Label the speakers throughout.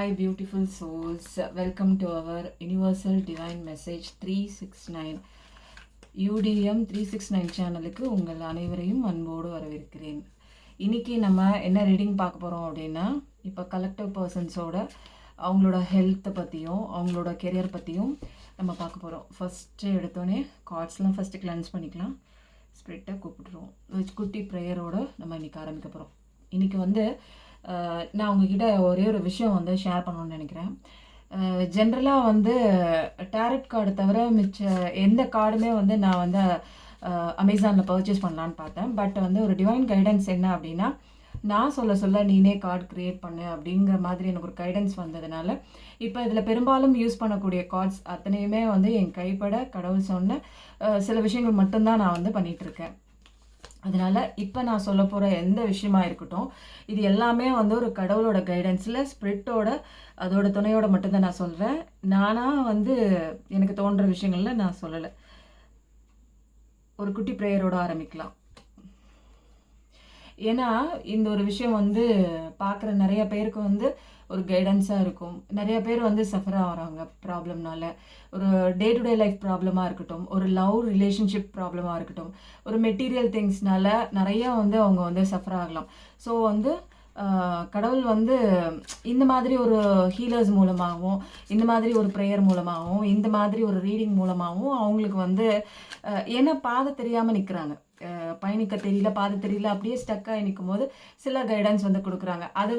Speaker 1: Hi, beautiful souls. Welcome to our Universal Divine Message 369. UDM 369 சேனலுக்கு உங்கள் அனைவரையும் அன்போடு வரவேற்கிறேன். இன்னைக்கு நம்ம என்ன ரீடிங் பார்க்க போகிறோம் அப்படின்னா, இப்போ கலெக்டிவ் பர்சன்ஸோட அவங்களோட ஹெல்த்தை பற்றியும் அவங்களோட கெரியர் பற்றியும் நம்ம பார்க்க போகிறோம். ஃபஸ்ட்டு எடுத்தோடனே கார்ட்ஸ்லாம் ஃபஸ்ட்டு கிளென்ஸ் பண்ணிக்கலாம். ஸ்பிரிட்டை கூப்பிட்டுருவோம். குட்டி ப்ரேயரோடு நம்ம இன்றைக்கி ஆரம்பிக்க போகிறோம். இன்றைக்கி நான் உங்ககிட்ட ஒரே ஒரு விஷயம் ஷேர் பண்ணணும்னு நினைக்கிறேன். ஜென்ரலாக டேரட் கார்டு தவிர மிச்ச எந்த கார்டுமே நான் அமேசானில் பர்ச்சேஸ் பண்ணலான்னு பார்த்தேன். பட் ஒரு டிவைன் கைடன்ஸ் என்ன அப்படின்னா, நான் சொல்ல நீனே கார்டு க்ரியேட் பண்ணு அப்படிங்கிற மாதிரி எனக்கு ஒரு கைடன்ஸ் வந்ததுனால, இப்போ இதில் பெரும்பாலும் யூஸ் பண்ணக்கூடிய கார்ட்ஸ் அத்தனையுமே என் கைப்பட கடவுள் சொன்ன சில விஷயங்கள் மட்டும்தான் நான் பண்ணிகிட்ருக்கேன். அதனால் இப்போ நான் சொல்ல போகிற எந்த விஷயமா இருக்கட்டும், இது எல்லாமே ஒரு கடவுளோட கைடன்ஸில் ஸ்பிரிட்டோட அதோட துணையோட மட்டும்தான் நான் சொல்கிறேன். நானாக எனக்கு தோன்ற விஷயங்களில் நான் சொல்லலை. ஒரு குட்டி ப்ரேயரோடு ஆரம்பிக்கலாம். ஏன்னா இந்த ஒரு விஷயம் பார்க்குற நிறைய பேருக்கு ஒரு கைடன்ஸாக இருக்கும். நிறைய பேர் சஃபர் ஆகிறாங்க ப்ராப்ளம்னால. ஒரு டே டு டே லைஃப் ப்ராப்ளமாக இருக்கட்டும், ஒரு லவ் ரிலேஷன்ஷிப் ப்ராப்ளமாக இருக்கட்டும், ஒரு மெட்டீரியல் திங்ஸ்னால நிறையா அவங்க சஃபர் ஆகலாம். ஸோ கடவுள் இந்த மாதிரி ஒரு ஹீலர்ஸ் மூலமாகவும், இந்த மாதிரி ஒரு ப்ரேயர் மூலமாகவும், இந்த மாதிரி ஒரு ரீடிங் மூலமாகவும் அவங்களுக்கு ஏன்னா பாதை தெரியாமல் நிற்கிறாங்க. பயணிக்க தெரியல, பாதை தெரியல, அப்படியே ஸ்டக்காகி நிற்கும் போது சில கைடன்ஸ் கொடுக்குறாங்க. அது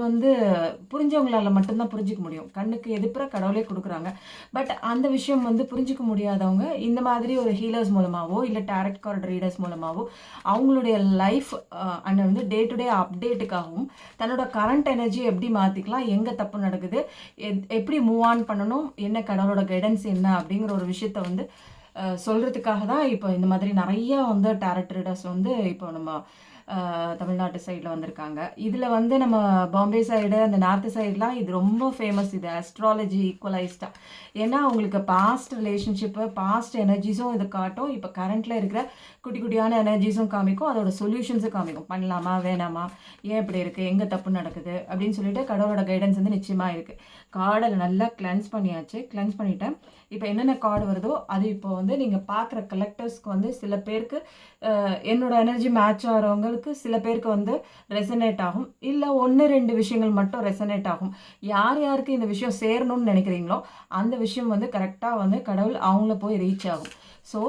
Speaker 1: புரிஞ்சவங்களால மட்டும்தான் புரிஞ்சிக்க முடியும். கண்ணுக்கு எதிர்ப்புற கடவுளே கொடுக்குறாங்க. பட் அந்த விஷயம் புரிஞ்சிக்க முடியாதவங்க இந்த மாதிரி ஒரு ஹீலர்ஸ் மூலமாகவோ இல்லை டேரட் கார்டு ரீடர்ஸ் மூலமாகவோ அவங்களுடைய life and day to day அப்டேட்டுக்காகவும் தன்னோட கரண்ட் எனர்ஜி எப்படி மாற்றிக்கலாம், எங்கே தப்பு நடக்குது, எப்படி மூவ் ஆன் பண்ணணும், என்ன கடவுளோட கைடன்ஸ் என்ன அப்படிங்கிற ஒரு விஷயத்த சொல்கிறதுக்காக தான் இப்போ இந்த மாதிரி நிறையா டேரட் ரீடர்ஸ் இப்போ நம்ம தமிழ்நாட்டு சைடில் வந்திருக்காங்க. இதில் நம்ம பாம்பே சைடு அந்த நார்த்து சைட்லாம் இது ரொம்ப ஃபேமஸ். இது அஸ்ட்ராலஜி ஈக்குவலைஸ்டாக. ஏன்னா அவங்களுக்கு பாஸ்ட் ரிலேஷன்ஷிப்பு, பாஸ்ட் எனர்ஜிஸும் இது காட்டும். இப்போ கரண்ட்டில் இருக்கிற குட்டி குட்டியான எனர்ஜிஸும் காமிக்கும், அதோட சொல்யூஷன்ஸும் காமிக்கும். பண்ணலாமா வேணாமா, ஏன் இப்படி இருக்குது, எங்கே தப்பு நடக்குது அப்படின்னு சொல்லிட்டு கடவுளோட கைடன்ஸ் நிச்சயமாக இருக்குது. கார்டை நல்லா கிளென்ஸ் பண்ணியாச்சு. கிளென்ஸ் பண்ணிட்டேன். இப்போ என்னென்ன கார்டு வருதோ அது இப்போ நீங்கள் பார்க்குற கலெக்டர்ஸ்க்கு சில பேருக்கு என்னோட எனர்ஜி மேட்ச் ஆகிறவங்களுக்கு சில பேருக்கு ரெசனேட் ஆகும். இல்லை 1-2 விஷயங்கள் மட்டும் ரெசனேட் ஆகும். யார் யாருக்கு இந்த விஷயம் சேரணும்னு நினைக்கிறீங்களோ அந்த விஷயம் கரெக்டாக கடவுள் அவங்கள போய் ரீச் ஆகும். ஸோ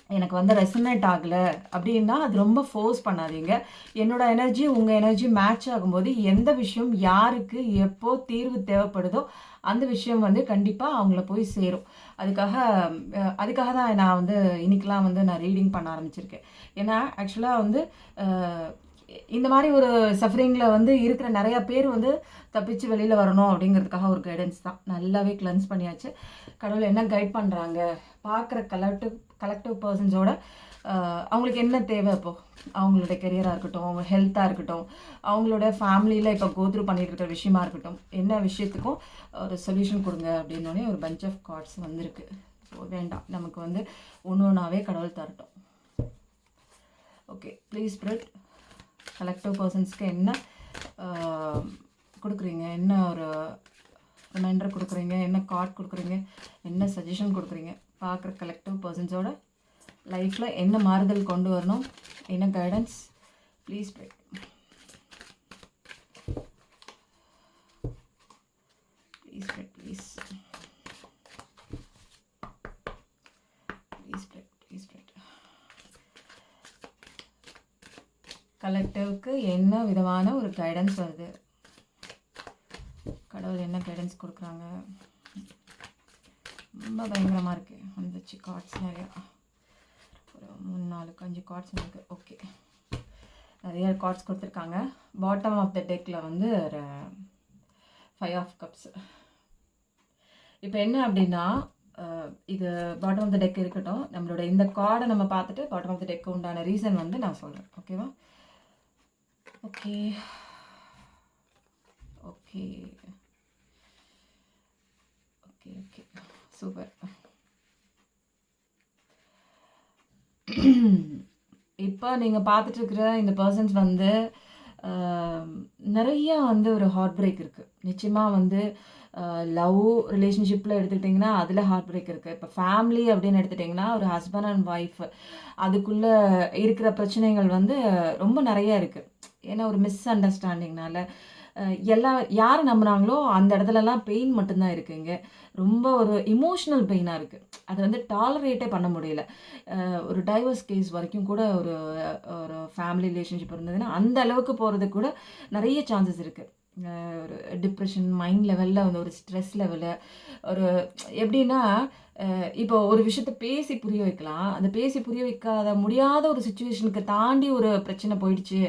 Speaker 1: எனக்கு ரெசனேட் ஆகலை அப்படின்னா அது ரொம்ப ஃபோர்ஸ் பண்ணாதீங்க. என்னோட எனர்ஜி உங்கள் எனர்ஜி மேட்ச் ஆகும்போது எந்த விஷயம் யாருக்கு எப்போ தீர்வு தேவைப்படுதோ அந்த விஷயம் கண்டிப்பாக அவங்கள போய் சேரும். அதுக்காக தான் நான் இன்னைக்கெலாம் நான் ரீடிங் பண்ண ஆரம்பிச்சிருக்கேன். ஏன்னா ஆக்சுவலாக இந்த மாதிரி ஒரு சஃபரிங்கில் இருக்கிற நிறையா பேர் தப்பிச்சு வெளியில் வரணும் அப்படிங்கிறதுக்காக ஒரு கைடன்ஸ் தான். நல்லாவே கிளென்ஸ் பண்ணியாச்சு. கடவுள் என்ன கைட் பண்ணுறாங்க, பார்க்குற கலெக்டிவ் பர்சன்ஸோட அவங்களுக்கு என்ன தேவை, இப்போது அவங்களோட கெரியராக இருக்கட்டும், அவங்க ஹெல்த்தாக இருக்கட்டும், அவங்களோட ஃபேமிலியில் இப்போ கோத்ரூ பண்ணிட்டு இருக்கிற விஷயமா இருக்கட்டும், என்ன விஷயத்துக்கும் ஒரு சொல்யூஷன் கொடுங்க அப்படின்னோடனே ஒரு பஞ்ச் ஆஃப் கார்ட்ஸ் வந்திருக்கு. ஸோ வேண்டாம், நமக்கு ஒன்று ஒன்றாவே கடவுள் தரட்டும். ஓகே, ப்ளீஸ் ஸ்பிரிட் கலெக்டிவ் பர்சன்ஸ்க்கு என்ன கொடுக்குறீங்க, என்ன ஒரு ரிமைண்டர் கொடுக்குறீங்க, என்ன கார்ட் கொடுக்குறீங்க, என்ன சஜஷன் கொடுக்குறீங்க, பார்க்குற கலெக்டிவ் பர்சன்ஸோட லைஃப்பில் என்ன மாறுதல் கொண்டு வரணும், என்ன guidance, please spirit. Please spirit, please spirit, please spirit. கலெக்டிவ்க்கு என்ன விதமான ஒரு கைடன்ஸ் வருது, கடவுள் என்ன கைடன்ஸ் கொடுக்குறாங்க. ரொம்ப பயங்கரமாக இருக்குது. வந்துச்சு கார்ட்ஸ் நிறையா, ஒரு 3-4-5 கார்ட்ஸ் இருக்குது. ஓகே, நிறைய கார்ட்ஸ் கொடுத்துருக்காங்க. பாட்டம் ஆஃப் த டெக்கில் 5 ஆஃப் கப்ஸ். இப்போ என்ன அப்படின்னா, இது பாட்டம் ஆஃப் த டெக் இருக்கட்டும். நம்மளோட இந்த கார்டை நம்ம பார்த்துட்டு பாட்டம் ஆஃப் த டெக்கு உண்டான ரீசன் நான் சொல்கிறேன். ஓகேவா? Okay okay okay okay super. இப்போ நீங்கள் பார்த்துட்ருக்கிற இந்த பர்சன்ஸ் நிறையா வந்து ஒரு ஹார்ட் பிரேக் இருக்குது. நிச்சயமாக வந்து லவ் ரிலேஷன்ஷிப்பில் எடுத்துக்கிட்டிங்கன்னா அதில் ஹார்ட் பிரேக் இருக்குது. இப்போ ஃபேமிலி அப்படின்னு எடுத்துட்டிங்கன்னா ஒரு ஹஸ்பண்ட் அண்ட் ஒய்ஃப் அதுக்குள்ளே இருக்கிற பிரச்சனைகள் வந்து ரொம்ப நிறையா இருக்குது. ஏன்னா ஒரு மிஸ் அண்டர்ஸ்டாண்டிங்னால எல்லா யார் நம்புனாங்களோ அந்த இடத்துலலாம் பெயின் மட்டும்தான் இருக்குங்க. ரொம்ப ஒரு எமோஷ்னல் பெயினாக இருக்குது. அது வந்து டாலரேட்டே பண்ண முடியல. ஒரு டைவர்ஸ் கேஸ் வரைக்கும் கூட ஒரு ஒரு ஃபேமிலி ரிலேஷன்ஷிப் இருந்ததுன்னா அந்த அளவுக்கு போகிறதுக்கு கூட நிறைய சான்சஸ் இருக்குது. ஒரு டிப்ரெஷன், மைண்ட் லெவலில் வந்து ஒரு ஸ்ட்ரெஸ் லெவலு, ஒரு எப்படின்னா இப்போ ஒரு விஷயத்த பேசி புரிய வைக்கலாம். அந்த பேசி புரிய வைக்காத முடியாத ஒரு சுச்சுவேஷனுக்கு தாண்டி ஒரு பிரச்சனை போயிடுச்சு,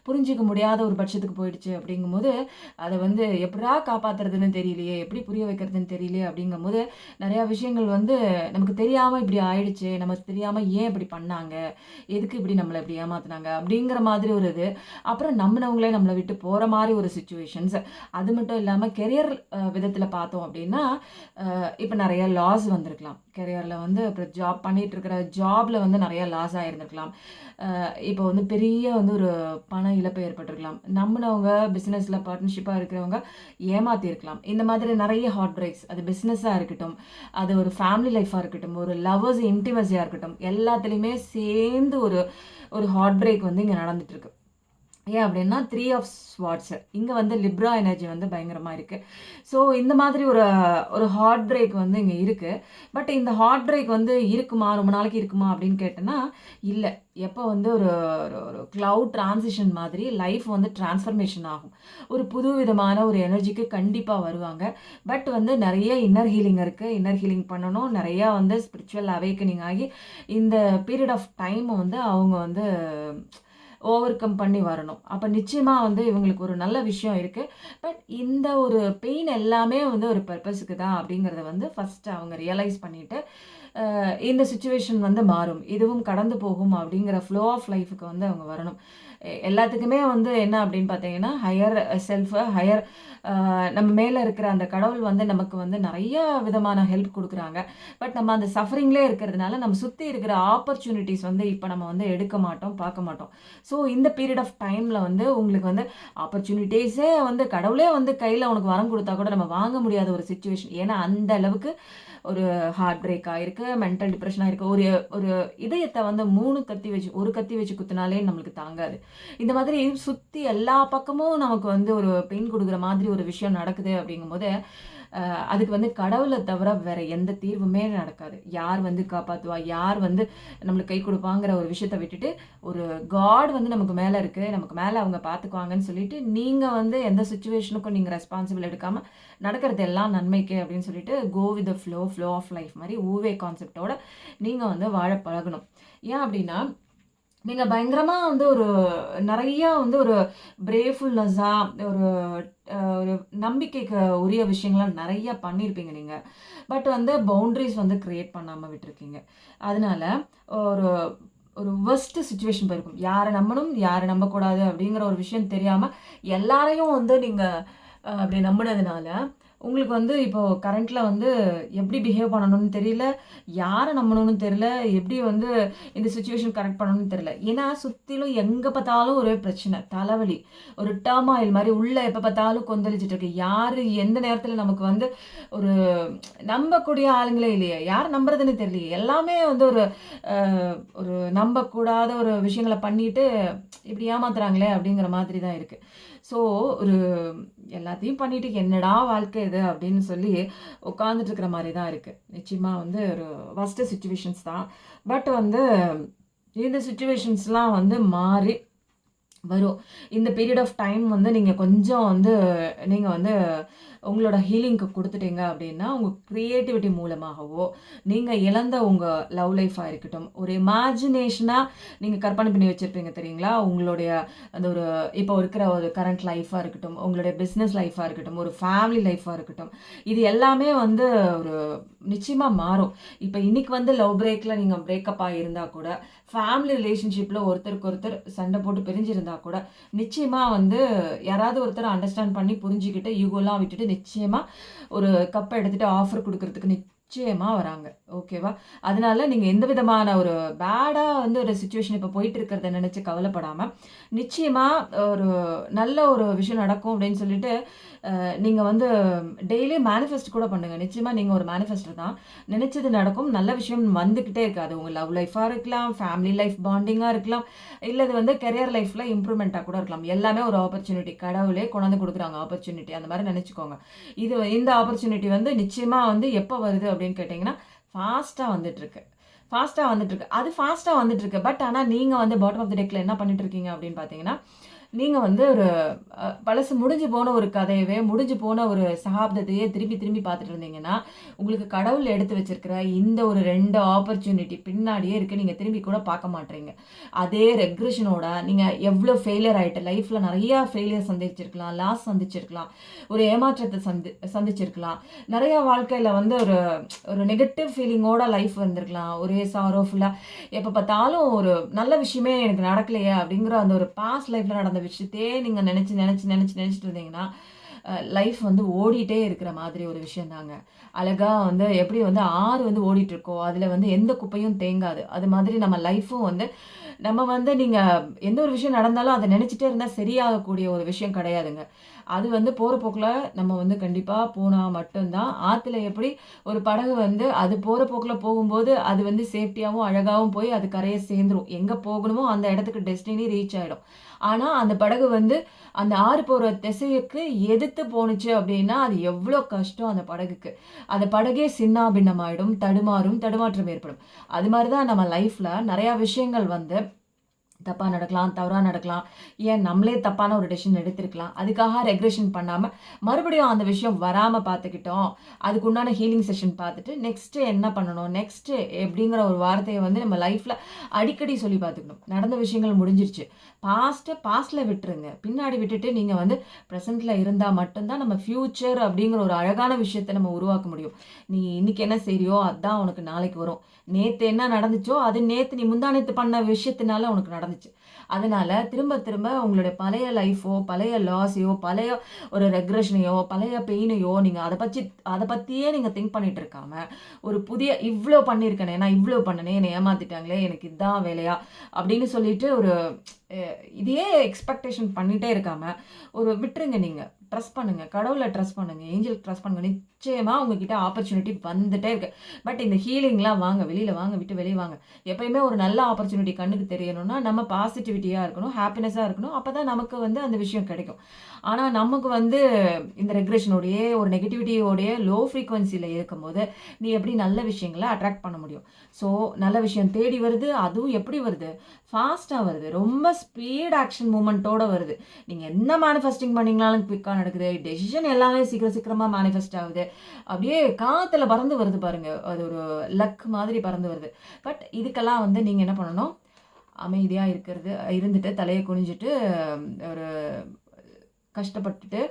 Speaker 1: புரிஞ்சிக்க முடியாத ஒரு பட்சத்துக்கு போயிடுச்சு அப்படிங்கும்போது, அதை வந்து எப்படிடா காப்பாத்துறதுன்னு தெரியலையே, எப்படி புரிய வைக்கிறதுன்னு தெரியலையே அப்படிங்கும்போது, நிறையா விஷயங்கள் வந்து நமக்கு தெரியாமல் இப்படி ஆயிடுச்சு, நமக்கு தெரியாமல் ஏன் இப்படி பண்ணாங்க, எதுக்கு இப்படி நம்மளை இப்படி ஏமாத்துனாங்க அப்படிங்கிற மாதிரி ஒரு இது. அப்புறம் நம்பினவங்களே நம்மளை விட்டு போகிற மாதிரி ஒரு சுச்சுவேஷன்ஸ். அது மட்டும் இல்லாமல் கெரியர் விதத்தில் பார்த்தோம் அப்படின்னா, இப்போ நிறைய லாஸ் வந்திருக்கலாம். கெரியரில் வந்து அப்புறம் ஜாப் பண்ணிட்டு இருக்கிற ஜாப்ல வந்து நிறைய லாஸ் ஆகிருந்திருக்கலாம். இப்போ வந்து பெரிய வந்து ஒரு பண இழப்பு ஏற்பட்டிருக்கலாம். நம்பினவங்க பிஸ்னஸில் பார்ட்னர்ஷிப்பாக இருக்கிறவங்க ஏமாத்திருக்கலாம். இந்த மாதிரி நிறைய ஹார்ட் பிரேக்ஸ், அது பிஸ்னஸாக இருக்கட்டும், அது ஒரு ஃபேமிலி லைஃபாக இருக்கட்டும், ஒரு லவ்வர்ஸ் இன்டிமசியாக இருக்கட்டும், எல்லாத்துலேயுமே சேர்ந்து ஒரு ஒரு ஹார்ட் பிரேக் வந்து இங்கே நடந்துட்டு இருக்கு. ஏன் அப்படின்னா 3 ஆஃப் ஸ்வார்ட்ஸ் இங்கே வந்து லிப்ரா எனர்ஜி வந்து பயங்கரமாக இருக்குது. ஸோ இந்த மாதிரி ஒரு ஒரு ஹார்ட் பிரேக் வந்து இங்கே இருக்குது. பட் இந்த ஹார்ட் பிரேக் வந்து இருக்குமா, ரொம்ப நாளைக்கு இருக்குமா அப்படின்னு கேட்டேன்னா இல்லை. எப்போ வந்து ஒரு ஒரு ஒரு க்ளவுட் டிரான்சிஷன் மாதிரி லைஃப் வந்து டிரான்ஸ்ஃபர்மேஷன் ஆகும். ஒரு புது விதமான ஒரு எனர்ஜிக்கு கண்டிப்பாக வருவாங்க. பட் வந்து நிறைய இன்னர் ஹீலிங் இருக்குது. இன்னர் ஹீலிங் பண்ணணும். நிறையா வந்து ஸ்பிரிச்சுவல் அவேக்கனிங் ஆகி இந்த பீரியட் ஆஃப் டைம் வந்து அவங்க வந்து ஓவர் கம் பண்ணி வரணும். அப்போ நிச்சயமாக வந்து இவங்களுக்கு ஒரு நல்ல விஷயம் இருக்குது. பட் இந்த ஒரு பெயின் எல்லாமே வந்து ஒரு பர்பஸுக்கு தான் அப்படிங்கிறத வந்து ஃபஸ்ட்டு அவங்க ரியலைஸ் பண்ணிவிட்டு இந்த சுச்சுவேஷன் வந்து மாறும், இதுவும் கடந்து போகும் அப்படிங்கிற ஃப்ளோ ஆஃப் லைஃபுக்கு வந்து அவங்க வரணும். எல்லாத்துக்குமே வந்து என்ன அப்படின்னு பார்த்தீங்கன்னா ஹையர் செல்ஃபு, ஹையர் நம்ம மேலே இருக்கிற அந்த கடவுள் வந்து நமக்கு வந்து நிறைய விதமான ஹெல்ப் கொடுக்குறாங்க. பட் நம்ம அந்த சஃபரிங்லேயே இருக்கிறதுனால நம்ம சுற்றி இருக்கிற ஆப்பர்ச்சுனிட்டிஸ் வந்து இப்போ நம்ம வந்து எடுக்க மாட்டோம், பார்க்க மாட்டோம். ஸோ இந்த பீரியட் ஆஃப் டைமில் வந்து உங்களுக்கு வந்து ஆப்பர்ச்சுனிட்டிஸே வந்து கடவுளே வந்து கையில் உனக்கு வரம் கொடுத்தா கூட நம்ம வாங்க முடியாத ஒரு சுச்சுவேஷன். ஏன்னா அந்த அளவுக்கு ஒரு ஹார்ட் பிரேக் ஆயிருக்கு, மென்டல் டிப்ரெஷன் ஆயிருக்கு. ஒரு ஒரு இதயத்தை வந்து 3 கத்தி வச்சு, ஒரு கத்தி வச்சு குத்தினாலே நம்மளுக்கு தாங்காது. இந்த மாதிரி சுற்றி எல்லா பக்கமும் நமக்கு வந்து ஒரு பெயின் கொடுக்குற மாதிரி ஒரு விஷயம் நடக்குது அப்படிங்கும்போது அதுக்கு வந்து கடவுளை தவிர வேற எந்த தீர்வுமே நடக்காது. யார் வந்து காப்பாற்றுவா, யார் வந்து நம்மளுக்கு கை கொடுப்பாங்கிற ஒரு விஷயத்தை விட்டுட்டு ஒரு காட் வந்து நமக்கு மேலே இருக்குது, நமக்கு மேலே அவங்க பார்த்துக்குவாங்கன்னு சொல்லிட்டு நீங்கள் வந்து எந்த சுச்சுவேஷனுக்கும் நீங்கள் ரெஸ்பான்சிபிள் எடுக்காமல் நடக்கிறது எல்லாம் நன்மைக்கு அப்படின்னு சொல்லிட்டு go with the flow of life மாதிரி ஊவே கான்செப்டோட நீங்கள் வந்து வாழ பழகணும். ஏன் அப்படின்னா நீங்கள் பயங்கரமாக வந்து ஒரு நிறையா வந்து ஒரு பிரேஃபுல்னஸாக ஒரு ஒரு நம்பிக்கைக்கு உரிய விஷயங்கள்லாம் நிறையா பண்ணியிருப்பீங்க நீங்கள். பட் வந்து பவுண்ட்ரிஸ் வந்து க்ரியேட் பண்ணாமல் விட்டுருக்கீங்க. அதனால ஒரு ஒரு ஒர்ஸ்ட் சுச்சுவேஷன் போயிருக்கும். யாரை நம்பணும், யாரை நம்பக்கூடாது அப்படிங்கிற ஒரு விஷயம் தெரியாமல் எல்லாரையும் வந்து நீங்கள் அப்படி நம்பினதுனால உங்களுக்கு வந்து இப்போது கரண்ட்டில் வந்து எப்படி பிஹேவ் பண்ணணும்னு தெரியல, யாரை நம்பணும்னு தெரியல, எப்படி வந்து இந்த சுச்சுவேஷன் கரெக்ட் பண்ணணும்னு தெரியல. ஏன்னா சுற்றிலும் எங்கே பார்த்தாலும் ஒரே பிரச்சனை, தலைவலி, ஒரு டர்மாயில் மாதிரி உள்ளே எப்போ பார்த்தாலும் கொந்தளிச்சிட்டு இருக்கு. யார் எந்த நேரத்தில் நமக்கு வந்து ஒரு நம்பக்கூடிய ஆளுங்களே இல்லையே, யார் நம்புறதுன்னு தெரியலையே, எல்லாமே வந்து ஒரு ஒரு நம்பக்கூடாத ஒரு விஷயங்களை பண்ணிட்டு இப்படி ஏமாத்துறாங்களே அப்படிங்கிற மாதிரி தான் இருக்குது. ஸோ ஒரு எல்லாத்தையும் பண்ணிட்டு என்னடா வாழ்க்கை இது அப்படின்னு சொல்லி உட்காந்துட்டு இருக்கிற மாதிரி தான் இருக்குது. நிச்சயமாக வந்து ஒரு வர்ஸ்ட் சுச்சுவேஷன்ஸ் தான். பட் வந்து இந்த சுச்சுவேஷன்ஸ்லாம் வந்து மாறி வரும். இந்த பீரியட் ஆஃப் டைம் வந்து நீங்கள் கொஞ்சம் வந்து நீங்கள் வந்து உங்களோட ஹீலிங்க்கு கொடுத்துட்டீங்க அப்படின்னா உங்கள் க்ரியேட்டிவிட்டி மூலமாகவோ, நீங்கள் இழந்த உங்கள் லவ் லைஃபாக இருக்கட்டும், ஒரு இமேஜினேஷனாக நீங்கள் கற்பனை பண்ணி வச்சுருப்பீங்க தெரியுங்களா, உங்களுடைய அந்த ஒரு இப்போ இருக்கிற ஒரு கரண்ட் லைஃபாக இருக்கட்டும், உங்களுடைய பிஸ்னஸ் லைஃபாக இருக்கட்டும், ஒரு ஃபேமிலி லைஃபாக இருக்கட்டும், இது எல்லாமே வந்து ஒரு நிச்சயமாக மாறும். இப்போ இன்றைக்கி வந்து லவ் பிரேக்கில் நீங்கள் பிரேக்கப் ஆகியிருந்தால் கூட, ஃபேமிலி ரிலேஷன்ஷிப்பில் ஒருத்தருக்கு ஒருத்தர் சண்டை போட்டு பிரிஞ்சிருந்தால் கூட, நிச்சயமாக வந்து யாராவது ஒருத்தர் அண்டர்ஸ்டாண்ட் பண்ணி புரிஞ்சுக்கிட்டு ஈகோலாம் விட்டுட்டு நிச்சயமாக ஒரு கப்பை எடுத்துகிட்டு ஆஃபர் கொடுக்கறதுக்கு நிச்சயமா வராங்க. ஓகேவா? அதனால நீங்க எந்த விதமான ஒரு பேடா வந்து ஒரு சிச்சுவேஷன் இப்ப போயிட்டு இருக்கிறத நினைச்சு கவலைப்படாம, நிச்சயமா ஒரு நல்ல ஒரு விஷயம் நடக்கும் அப்படின்னு சொல்லிட்டு, நீங்க வந்து டெய்லி மேனிஃபெஸ்ட் கூட பண்ணுங்க. நிச்சயமா நீங்க ஒரு மேனிஃபெஸ்டர் தான். நினைச்சது நடக்கும். நல்ல விஷயம் வந்துகிட்டே இருக்கு. அது உங்க லவ் லைஃபா இருக்கலாம், ஃபேமிலி லைஃப் பாண்டிங்கா இருக்கலாம், இல்ல இது வந்து கரியர் லைஃப்ல இம்ப்ரூவ்மென்ட்டா கூட இருக்கலாம். எல்லாமே ஒரு ஆப்பர்ச்சுனிட்டி. கடவுளே கொண்டாந்து குடுக்குறாங்க ஆப்பர்ச்சுனிட்டி. அந்த மாரி நெனச்சுக்கோங்க. இந்த ஆப்பர்ச்சுனிட்டி வந்து நிச்சயமா வந்து எப்ப வருது அப்படின்னு கேட்டீங்கன்னா, ஃபாஸ்ட்டா வந்துட்டுருக்கு. ஃபாஸ்ட்டா வந்துட்டுருக்கு. அது ஃபாஸ்ட்டா வந்துட்டுருக்கு. பட் ஆனா நீங்க வந்து பாட்டம் ஆஃப் தி டெக்ல என்ன பண்ணிட்டு இருக்கீங்க அப்படின்னு பார்த்தீங்கன்னா, நீங்க வந்து ஒரு பழசு முடிஞ்சு போன ஒரு கதையவே, முடிஞ்சு போன ஒரு சகாப்தத்தையே திருப்பி திரும்பி பார்த்துட்டு இருந்தீங்கன்னா, உங்களுக்கு கடவுள் எடுத்து வச்சிருக்கிற இந்த ஒரு 2 ஆப்பர்ச்சுனிட்டி பின்னாடியே இருக்கு. நீங்க திரும்பி கூட பார்க்க மாட்றீங்க. அதே ரெக்ரெஷனோட நீங்க எவ்ளோ ஃபெயிலியர் ஆயிட்டு லைஃப்ல நெறையா ஃபெயிலியர் சந்திச்சிருக்கலாம், லாஸ் சந்திச்சிருக்கலாம், ஒரு ஏமாற்றத்த சந்திச்சிருக்கலாம். நெறையா வாழ்க்கையில வந்து ஒரு ஒரு நெகட்டிவ் ஃபீலிங்கோட லைஃப் வந்திருக்கலாம். ஒரே சாரோஃபுல்லா எப்ப பார்த்தாலும் ஒரு நல்ல விஷயமே எனக்கு நடக்கலையே அப்படிங்கிற அந்த ஒரு பாஸ்ட் லைஃப்ல நடந்த விஷயத்தையே நீங்க நெனச்சுட்டு இருந்தீங்கன்னா, லைஃப் வந்து ஓடிட்டே இருக்கிற மாதிரி ஒரு விஷயம் தாங்க. அழகா வந்து எப்படி வந்து ஆறு வந்து ஓடிட்டுருக்கோ, அதுல வந்து எந்த குப்பையும் தேங்காது. அது மாதிரி நம்ம லைஃப்பும் வந்து நம்ம வந்து நீங்க எந்த ஒரு விஷயம் நடந்தாலும் அத நெனச்சுட்டே இருந்தா சரியாகக்கூடிய ஒரு விஷயம் கிடையாதுங்க. அது வந்து போற போக்குல நம்ம வந்து கண்டிப்பா போனா மட்டும் தான் ஆத்துல எப்படி ஒரு படகு வந்து அது போற போக்குல போகும்போது, அது வந்து சேஃப்டியாவும், அழகாவும் போய் அது கரைய சேர்ந்துரும். எங்க போகணுமோ அந்த இடத்துக்கு டெஸ்டினி ரீச் ஆயிடும். ஆனா, அந்த படகு வந்து அந்த ஆறு போற திசைக்கு எதிர்த்து போணுச்சு அப்டின்னா, அது எவ்ளோ கஷ்டம் அந்த படகுக்கு. அந்த படகே சின்னாபின்னமாயிடும், தடுமாறும், தடுமாற்றம் ஏற்படும். அது மாரி தான் நம்ம லைஃப்ல நெறைய விஷயங்கள் வந்து தப்பா நடக்கலாம், தவறா நடக்கலாம். ஏன் நம்மளே தப்பான ஒரு டெசிஷன் எடுத்திருக்கலாம். அதுக்காக ரெக்ரெஷன் பண்ணாம, மறுபடியும் அந்த விஷயம் வராம பார்த்துக்கிட்டோம். அதுக்கு உண்டான ஹீலிங் செஷன் பார்த்துட்டு, நெக்ஸ்ட் என்ன பண்ணணும்? நெக்ஸ்ட் எப்படிங்கிற ஒரு வார்த்தைய வந்து நம்ம லைஃப்ல அடிக்கடி சொல்லி பார்த்துக்கணும். நடந்த விஷயங்கள் முடிஞ்சிருச்சு. பாஸ்ட்ல விட்டுருங்க. பின்னாடி விட்டுட்டு நீங்க வந்து பிரசன்ட்ல இருந்தா மட்டும் தான் நம்ம ஃபியூச்சர் அப்படிங்கிற ஒரு அழகான விஷயத்த நம்ம உருவாக்க முடியும். நீ இன்னைக்கு என்ன செய்றியோ, அதான் உனக்கு நாளைக்கு வரும். நேத்து என்ன நடந்துச்சோ, அது நேத்து நீ முந்தா நேத்து பண்ண விஷயத்தினால உனக்கு நடந்துச்சு. அதனால திரும்ப திரும்ப உங்களுடைய பழைய லைஃபோ, பழைய லாஸையோ, பழைய ஒரு ரெக்ரெஷனையோ, பழைய பெயினையோ நீங்க அத பத்தியே நீங்க திங்க் பண்ணிட்டு இருக்காம, ஒரு புதிய இவ்ளோ பண்ணியிருக்கனே, நான் இவ்ளோ பண்ணனே, என்னை ஏமாத்திட்டாங்களே, எனக்கு இதான் வேலையா? அப்படின்னு சொல்லிட்டு ஒரு அ இதையே எக்ஸ்பெக்டேஷன் பண்ணிட்டே இருக்காம, ஒரு விட்டுருங்க நீங்க. ட்ரஸ்ட் பண்ணுங்க. கடவுள ட்ரஸ்ட் பண்ணுங்க. ஏஞ்சல் ட்ரஸ்ட் பண்ணுங்க. நிச்சயமா உங்ககிட்ட ஆப்பர்ச்சுனிட்டி வந்துட்டே இருக்கு. பட் இந்த ஹீலிங்லாம் வாங்க. வெளியில வாங்க. விட்டு வெளிய வாங்க. எப்பயுமே ஒரு நல்ல ஆப்பர்ச்சுனிட்டி கண்ணுக்கு தெரியணும்னா, நம்ம பாசிட்டிவிட்டியா இருக்கணும். ஹாப்பினஸா இருக்கணும். அப்பதான் நமக்கு வந்து அந்த விஷயம் கிடைக்கும். ஆனா, நமக்கு வந்து இந்த ரெக்ரெஷனோடயே, ஒரு நெகட்டிவிட்டியோடயே லோ ஃப்ரீக்வன்சில இருக்கும்போது, நீ எப்படி நல்ல விஷயங்கள அட்ராக்ட் பண்ண முடியும்? ஸோ, நல்ல விஷயம் தேடி வருது. அதுவும் எப்படி வருது? ஃபாஸ்ட்டா வருது. ரொம்ப ஸ்பீட் ஆக்ஷன் மூவ்மெண்ட்டோட வருது. நீங்க என்ன மேனிஃபெஸ்டிங் பண்ணீங்கனாலும் குயிக்கா நடக்குது. டெசிஷன் எல்லாமே சீக்கிரம் சீக்கிரமா மேனிஃபெஸ்ட் ஆகுது. அப்படியே காத்துல பறந்து வருது பாருங்க. அது ஒரு லக் மாதிரி பறந்து வருது. பட் இதுக்கெல்லாம் வந்து நீங்க என்ன பண்ணணும்? அமைதியா இருந்துட்டு தலைய குனிஞ்சுட்டு ஒரு கஷ்டப்பட்டுட்டு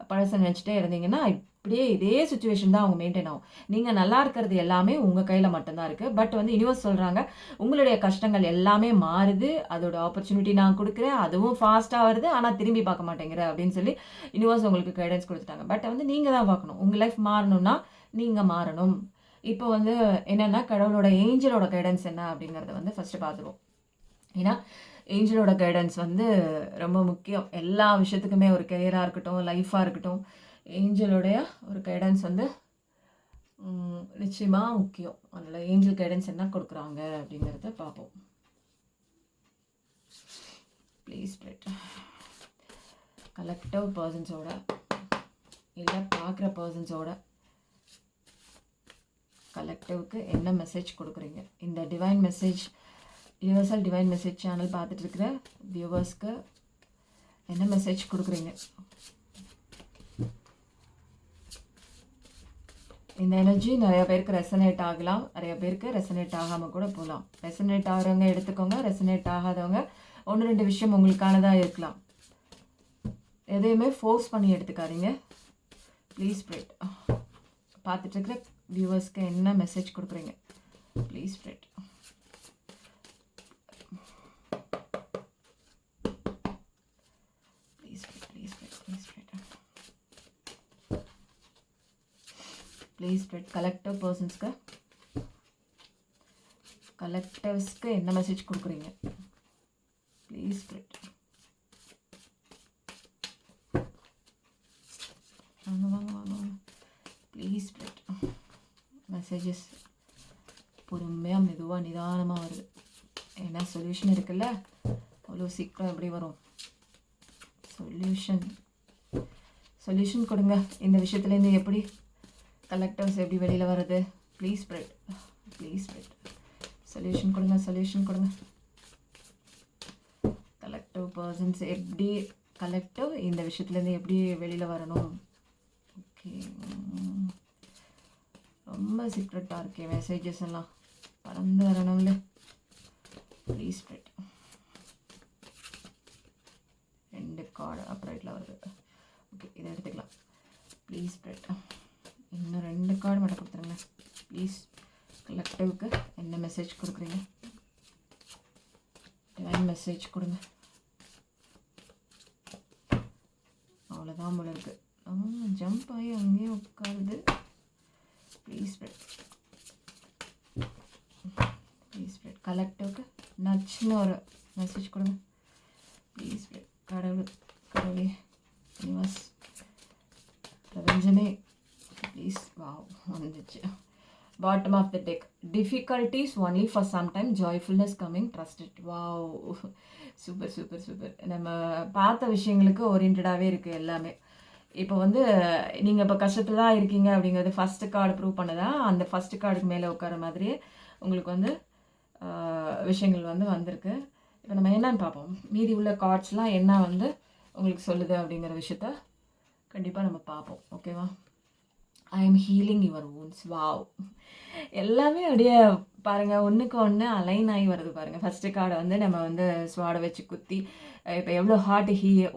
Speaker 1: பழச நினைச்சுட்டே இருந்தீங்கன்னா, இப்படியே இதே சிச்சுவேஷன் தான் அவங்க மெயின்டெயின் ஆகும். நீங்க நல்லா இருக்கிறது எல்லாமே உங்க கையில மட்டும் தான் இருக்கு. பட் வந்து யுனிவர்ஸ் சொல்றாங்க, உங்களுடைய கஷ்டங்கள் எல்லாமே மாறுது. அதோட ஆப்பர்ச்சுனிட்டி நான் குடுக்குறேன். அதுவும் ஃபாஸ்ட்டா வருது. ஆனா திரும்பி பார்க்க மாட்டேங்கிற அப்படின்னு சொல்லி யுனிவர்ஸ் உங்களுக்கு கைடன்ஸ் குடுத்துட்டாங்க. பட் வந்து நீங்க தான் பார்க்கணும். உங்க லைஃப் மாறணும்னா, நீங்க மாறணும். இப்போ வந்து என்னன்னா, கடவுளோட ஏஞ்சலோட கைடன்ஸ் என்ன அப்படிங்கிறத வந்து ஃபர்ஸ்ட்டு பார்த்துருவோம். ஏன்னா, ஏஞ்சலோட கைடன்ஸ் வந்து ரொம்ப முக்கியம். எல்லா விஷயத்துக்குமே ஒரு கெரியரா இருக்கட்டும், லைஃபா இருக்கட்டும், ஏஞ்சலோடைய ஒரு கைடன்ஸ் வந்து நிச்சயமா முக்கியம். அதனால ஏஞ்சல் கைடன்ஸ் என்ன குடுக்குறாங்க அப்படிங்கிறத பார்ப்போம். Please spread. கலெக்டிவ் பெர்சன்ஸோட இல்ல பார்க்குற பெர்சன்ஸோட கலெக்டிவ்க்கு என்ன மெசேஜ் குடுக்குறீங்க? இந்த divine message universal divine message channel பார்த்துட்டு இருக்கிற வியூவர்ஸ்க்கு என்ன மெசேஜ் கொடுக்குறீங்க? இந்த எனர்ஜி நிறைய பேருக்கு ரெசனேட் ஆகலாம், நிறைய பேருக்கு ரெசனேட் ஆகாமல் கூட போகலாம். ரெசனேட் ஆகிறவங்க எடுத்துக்கோங்க, ரெசனேட் ஆகாதவங்க ஒன்று ரெண்டு விஷயம் உங்களுக்கானதாக இருக்கலாம். எதையுமே ஃபோர்ஸ் பண்ணி எடுத்துக்காதீங்க. Please spread. பார்த்துட்டு இருக்கிற வியூவர்ஸ்க்கு என்ன மெசேஜ் கொடுக்குறீங்க? Please spread. Please spread. கலெக்டிவ்ஸ்க்கு என்ன மெசேஜ் கொடுக்குறீங்க? Please spread. வாங்க. Please spread. மெசேஜஸ் பொறுமையாக மெதுவாக நிதானமாக வருது. ஏன்னா சொல்யூஷன் இருக்குல்ல, அவ்வளோ சீக்கிரம் எப்படி வரும்? சொல்யூஷன் கொடுங்க. இந்த விஷயத்துலேருந்து எப்படி கலெக்டிவ்ஸ் எப்படி வெளியில் வர்றது? Please spread. சொல்யூஷன் கொடுங்க. கலெக்டிவ் பர்சன்ஸ் எப்படி கலெக்டிவ் இந்த விஷயத்துலேருந்து எப்படி வெளியில் வரணும்? ஓகே, ரொம்ப சீக்ரெட்டாக இருக்கே மெசேஜஸ் எல்லாம், பறந்து வரணும்ல. Please spread. 2 கார்டு அப்ரைட்டில் வருது. ஓகே, இதை எடுத்துக்கலாம். Please spread. இன்னும் 2 கார்டு மட்டும் கொடுத்துருங்க ப்ளீஸ். கலெக்டிவ்க்கு என்ன மெசேஜ் கொடுக்குறீங்க? டிவைன் மெசேஜ் கொடுங்க. அவ்வளோதான் போல இருக்குது. ஜம்ப் ஆகி அங்கேயே உட்காருது. Please spread. கலெக்டிவ்க்கு நச்சுன்னு ஒரு மெசேஜ் கொடுங்க. Please spread. கடவுளே யூனிவர்ஸ் பிரபஞ்சமே ப்ளீஸ். வாவ், வந்துச்சு. Bottom of the deck. Difficulties only for some time, joyfulness coming, trust it. Wow, super. நம்ம பார்த்த விஷயங்களுக்கு ஓரியன்டாகவே இருக்குது எல்லாமே. இப்போ வந்து நீங்கள் இப்போ கஷ்டத்தில் தான் இருக்கீங்க அப்படிங்கிறது ஃபஸ்ட்டு கார்டு ப்ரூவ் பண்ணதா. அந்த ஃபஸ்ட்டு கார்டுக்கு மேலே உட்கார மாதிரியே உங்களுக்கு வந்து விஷயங்கள் வந்து வந்திருக்கு. இப்போ நம்ம என்னன்னு பார்ப்போம். மீதி உள்ள கார்ட்ஸ்லாம் என்ன வந்து உங்களுக்கு சொல்லுது அப்படிங்கிற விஷயத்த கண்டிப்பாக நம்ம பார்ப்போம். ஓகேவா? I am healing your wounds. Wow, எல்லாமே அப்படியே பாருங்கள், ஒன்றுக்கு ஒன்று அலைன் ஆகி வருது பாருங்கள். ஃபஸ்ட்டு கார்டை வந்து நம்ம வந்து ஸ்வாடை வச்சு குத்தி இப்போ எவ்வளோ ஹார்ட்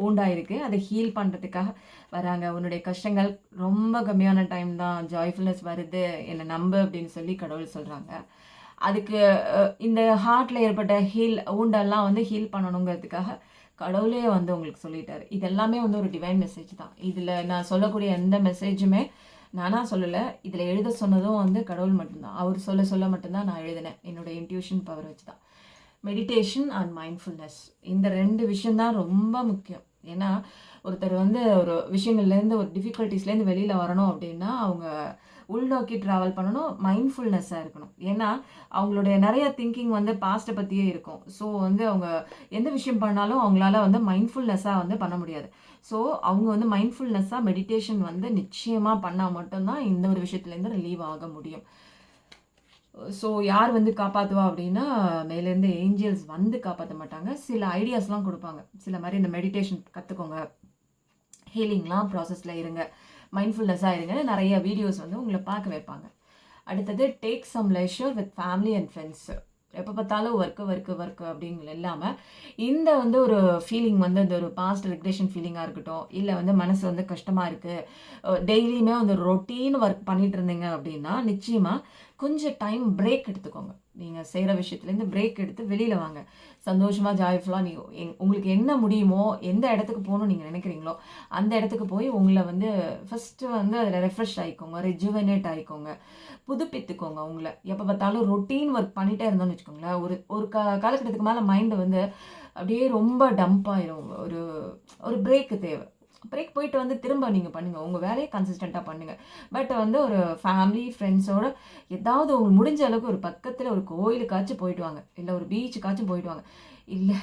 Speaker 1: ஊண்டாயிருக்கு அதை ஹீல் பண்ணுறதுக்காக வராங்க. உன்னுடைய கஷ்டங்கள் ரொம்ப கம்மியான டைம் தான், ஜாய்ஃபுல்னஸ் வருது, என்னை நம்பு அப்படின்னு சொல்லி கடவுள் சொல்கிறாங்க. அதுக்கு இந்த ஹார்ட்டில் ஏற்பட்ட ஊண்டெல்லாம் வந்து ஹீல் பண்ணணுங்கிறதுக்காக கடவுளே வந்து உங்களுக்கு சொல்லிட்டாரு. இது எல்லாமே வந்து ஒரு டிவைன் மெசேஜ் தான். இதில் நான் சொல்லக்கூடிய எந்த மெசேஜுமே நானாக சொல்லலை. இதில் எழுத சொன்னதும் வந்து கடவுள் மட்டும்தான். அவர் சொல்ல மட்டும்தான் நான் எழுதினேன், என்னோடய இன்ட்யூஷன் பவர் வச்சு தான். மெடிடேஷன் அண்ட் மைண்ட்ஃபுல்னஸ், இந்த 2 விஷயந்தான் ரொம்ப முக்கியம். ஏன்னா ஒருத்தர் வந்து ஒரு விஷயங்கள்லேருந்து, ஒரு டிஃபிகல்ட்டிஸ்லேருந்து வெளியில் வரணும் அப்படின்னா அவங்க உள்நோக்கி ட்ராவல் பண்ணணும், மைண்ட்ஃபுல்னஸ்ஸாக இருக்கணும். ஏன்னா அவங்களுடைய நிறைய திங்கிங் வந்து பாஸ்ட்டை பற்றியே இருக்கும். ஸோ வந்து அவங்க எந்த விஷயம் பண்ணாலும் அவங்களால வந்து மைண்ட்ஃபுல்னஸ்ஸாக வந்து பண்ண முடியாது. ஸோ அவங்க வந்து மைண்ட்ஃபுல்னஸ்ஸாக மெடிடேஷன் வந்து நிச்சயமாக பண்ணால் மட்டும்தான் இந்த ஒரு விஷயத்துலேருந்து ரிலீவ் ஆக முடியும். ஸோ யார் வந்து காப்பாற்றுவா அப்படின்னா, மேலேருந்து ஏஞ்சல்ஸ் வந்து காப்பாற்ற மாட்டாங்க. சில ஐடியாஸ்லாம் கொடுப்பாங்க. சில மாதிரி இந்த மெடிடேஷன் கற்றுக்கோங்க, ஹீலிங்லாம் ப்ராசஸில் இருங்க, மைண்ட்ஃபுல்னஸாக இருங்க, நிறைய வீடியோஸ் வந்து உங்களை பார்க்க வைப்பாங்க. அடுத்தது take some leisure with family and friends. எப்போ பார்த்தாலும் ஒர்க்கு அப்படிங்கிற இல்லாமல் இந்த வந்து ஒரு ஃபீலிங் வந்து இந்த ஒரு பாஸ்ட் ரெக்ரேஷன் ஃபீலிங்காக இருக்கட்டும், இல்லை வந்து மனசு வந்து கஷ்டமாக இருக்குது, டெய்லியுமே வந்து ரொட்டீன் ஒர்க் பண்ணிட்டு இருந்தீங்க அப்படின்னா நிச்சயமாக கொஞ்சம் டைம் பிரேக் எடுத்துக்கோங்க. நீங்கள் செய்கிற விஷயத்துலேருந்து பிரேக் எடுத்து வெளியில் வாங்க. சந்தோஷமாக ஜாய்ஃபுல்லாக நீங்கள் உங்களுக்கு என்ன முடியுமோ, எந்த இடத்துக்கு போகணும்னு நீங்கள் நினைக்கிறீங்களோ அந்த இடத்துக்கு போய் உங்களை வந்து ஃபஸ்ட்டு வந்து அதில் ரெஃப்ரெஷ் ஆகிக்கோங்க, ரெஜுவனேட் ஆகிக்கோங்க, புதுப்பித்துக்கோங்க உங்களை. எப்போ பார்த்தாலும் ரொட்டீன் ஒர்க் பண்ணிகிட்டே இருந்தோம்னு வச்சுக்கோங்களேன், ஒரு காலகட்டத்துக்கு மேலே மைண்டு வந்து அப்படியே ரொம்ப டம்ப் ஆயிரும். ஒரு பிரேக்கு தேவை. பிரேக் போயிட்டு வந்து திரும்ப நீங்கள் பண்ணுங்கள், உங்கள் வேலையை கன்சிஸ்டண்ட்டாக பண்ணுங்கள். பட் வந்து ஒரு ஃபேமிலி ஃப்ரெண்ட்ஸோடு ஏதாவது உங்களுக்கு முடிஞ்ச அளவுக்கு ஒரு பக்கத்தில் ஒரு கோயிலுக்காச்சும் போயிட்டு வாங்க, இல்லை ஒரு பீச்சுக்காச்சும் போயிட்டு வாங்க, இல்லை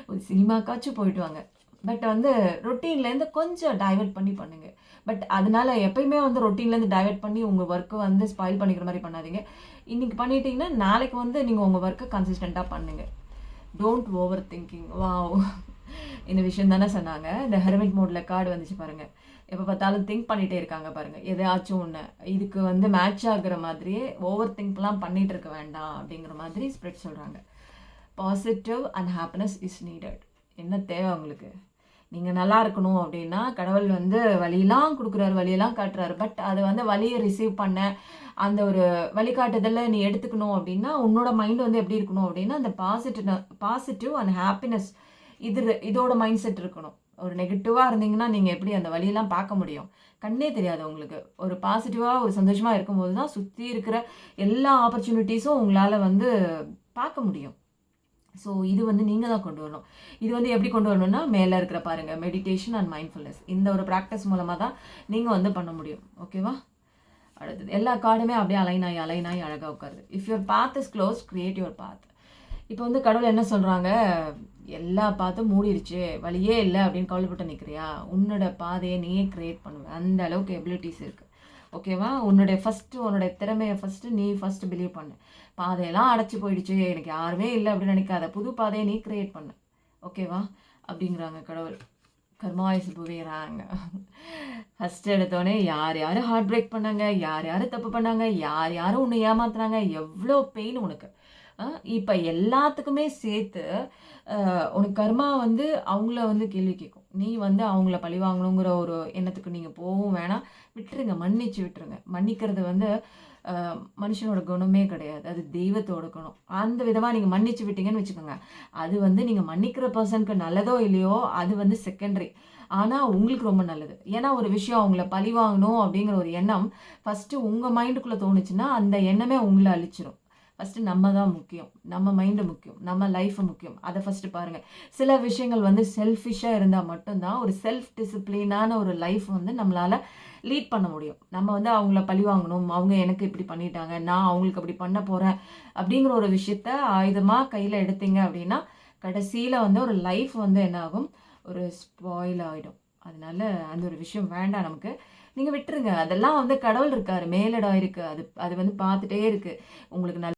Speaker 1: ஒரு சினிமாக்காச்சும் போயிட்டு வாங்க. பட் வந்து ரொட்டீன்லேருந்து கொஞ்சம் டைவெர்ட் பண்ணி பண்ணுங்கள். பட் அதனால எப்பயுமே வந்து ரொட்டீன்லேருந்து டைவெர்ட் பண்ணி உங்கள் ஒர்க்கை வந்து ஸ்பாயில் பண்ணிக்கிற மாதிரி பண்ணாதீங்க. இன்றைக்கி பண்ணிட்டீங்கன்னா நாளைக்கு வந்து நீங்கள் உங்கள் ஒர்க்கை கன்சிஸ்டண்ட்டாக பண்ணுங்கள். Don't over thinking. வாவ், இந்த விஷயம் தானே சொன்னாங்க. இந்த ஹெர்மிட் மோடில் கார்டு வந்துச்சு பாருங்கள். எப்போ பார்த்தாலும் திங்க் பண்ணிகிட்டே இருக்காங்க பாருங்கள், எதாச்சும் ஒன்று. இதுக்கு வந்து மேட்ச் ஆகுற மாதிரியே ஓவர் திங்க்லாம் பண்ணிகிட்டு இருக்க வேண்டாம் அப்படிங்கிற மாதிரி ஸ்ப்ரெட் சொல்கிறாங்க. Positive and happiness is needed. என்ன தேவை உங்களுக்கு? நீங்கள் நல்லா இருக்கணும் அப்படின்னா கடவுள் வந்து வழியெல்லாம் கொடுக்குறாரு, வழியெல்லாம் காட்டுறாரு. பட் அதை வந்து வழியை ரிசீவ் பண்ண அந்த ஒரு வழிகாட்டுதலில் நீ எடுத்துக்கணும் அப்படின்னா உன்னோட மைண்டு வந்து எப்படி இருக்கணும் அப்படின்னா அந்த பாசிட்டிவ் அண்ட் ஹாப்பினஸ் இதோட மைண்ட் செட் இருக்கணும். ஒரு நெகட்டிவாக இருந்தீங்கன்னா நீங்கள் எப்படி அந்த வழியெல்லாம் பார்க்க முடியும்? கண்ணே தெரியாது உங்களுக்கு. ஒரு பாசிட்டிவாக ஒரு சந்தோஷமாக இருக்கும்போது தான் சுற்றி இருக்கிற எல்லா ஆப்பர்ச்சுனிட்டிஸும் உங்களால் வந்து பார்க்க முடியும். ஸோ இது வந்து நீங்கள் தான் கொண்டு வரணும். இது வந்து எப்படி கொண்டு வரணும்னா, மேலே இருக்கிற பாருங்கள், மெடிடேஷன் அண்ட் மைண்ட்ஃபுல்னஸ், இந்த ஒரு ப்ராக்டிஸ் மூலமாக தான் நீங்கள் வந்து பண்ண முடியும். ஓகேவா? அடுத்தது எல்லா கார்டுமே அப்படியே அலைன் ஆகி அழகாக உட்காருது. If your path is close, create your path. இப்போ வந்து கடவுள் என்ன சொல்கிறாங்க, எல்லா பாத்தும் மூடிடுச்சு, வழியே இல்லை அப்படின்னு கவலைப்பட்டு நிற்கிறியா, உன்னோட பாதையை நீயே க்ரியேட் பண்ணுவேன். அந்த அளவுக்கு எபிலிட்டிஸ் இருக்குது. ஓகேவா? உன்னுடைய திறமையை நீ பிலீவ் பண்ணு. பாதையெல்லாம் அடைச்சி போயிடுச்சு, எனக்கு யாருமே இல்லை அப்படின்னு நினைக்காத, புது பாதையை நீ க்ரியேட் பண்ணு. ஓகேவா? அப்படிங்கிறாங்க கடவுள். கர்மாவாய்ஸ் புரியுறாங்க. ஃபஸ்ட்டு எடுத்தோடனே யார் ஹார்ட் பிரேக் பண்ணாங்க, யார் தப்பு பண்ணாங்க, யார் உன்னை ஏமாத்துனாங்க, எவ்வளோ பெயின் உனக்கு. இப்போ எல்லாத்துக்குமே சேர்த்து உனக்கு கர்மா வந்து அவங்கள வந்து கேள்வி கேட்கும். நீ வந்து அவங்கள பழி வாங்கணுங்கிற ஒரு எண்ணத்துக்கு நீங்கள் போகவும் வேணாம். விட்டுருங்க, மன்னிச்சு விட்டுருங்க. மன்னிக்கிறது வந்து மனுஷனோட குணமே கிடையாது, அது தெய்வத்தோட குணம். அந்த விதமாக நீங்கள் மன்னிச்சு விட்டீங்கன்னு வச்சுக்கோங்க, அது வந்து நீங்கள் மன்னிக்கிற பர்சனுக்கு நல்லதோ இல்லையோ அது வந்து செகண்டரி. ஆனால் உங்களுக்கு ரொம்ப நல்லது. ஏன்னா ஒரு விஷயம் அவங்கள பழி வாங்கணும் அப்படிங்கிற ஒரு எண்ணம் ஃபஸ்ட்டு உங்கள் மைண்டுக்குள்ளே தோணுச்சுன்னா அந்த எண்ணமே உங்களை அழிச்சிடும். ஃபஸ்ட்டு நம்ம தான் முக்கியம், நம்ம மைண்டு முக்கியம், நம்ம லைஃபு முக்கியம். அதை ஃபஸ்ட்டு பாருங்கள். சில விஷயங்கள் வந்து செல்ஃபிஷாக இருந்தால் மட்டும்தான் ஒரு செல்ஃப் டிசிப்ளினான ஒரு லைஃப் வந்து நம்மளால் லீட் பண்ண முடியும். நம்ம வந்து அவங்கள பழி வாங்கணும், அவங்க எனக்கு இப்படி பண்ணிட்டாங்க, நான் அவங்களுக்கு அப்படி பண்ண போகிறேன் அப்படிங்கிற ஒரு விஷயத்த ஆயுதமாக கையில் எடுத்தீங்க அப்படின்னா கடைசியில் வந்து ஒரு லைஃப் வந்து என்ன ஆகும், ஒரு ஸ்பாயில் ஆகிடும். அதனால அந்த ஒரு விஷயம் வேண்டாம் நமக்கு. நீங்கள் விட்டுருங்க. அதெல்லாம் வந்து கடவுள் இருக்கார், மேலிடம் இருக்குது, அது வந்து பார்த்துட்டே இருக்குது உங்களுக்கு.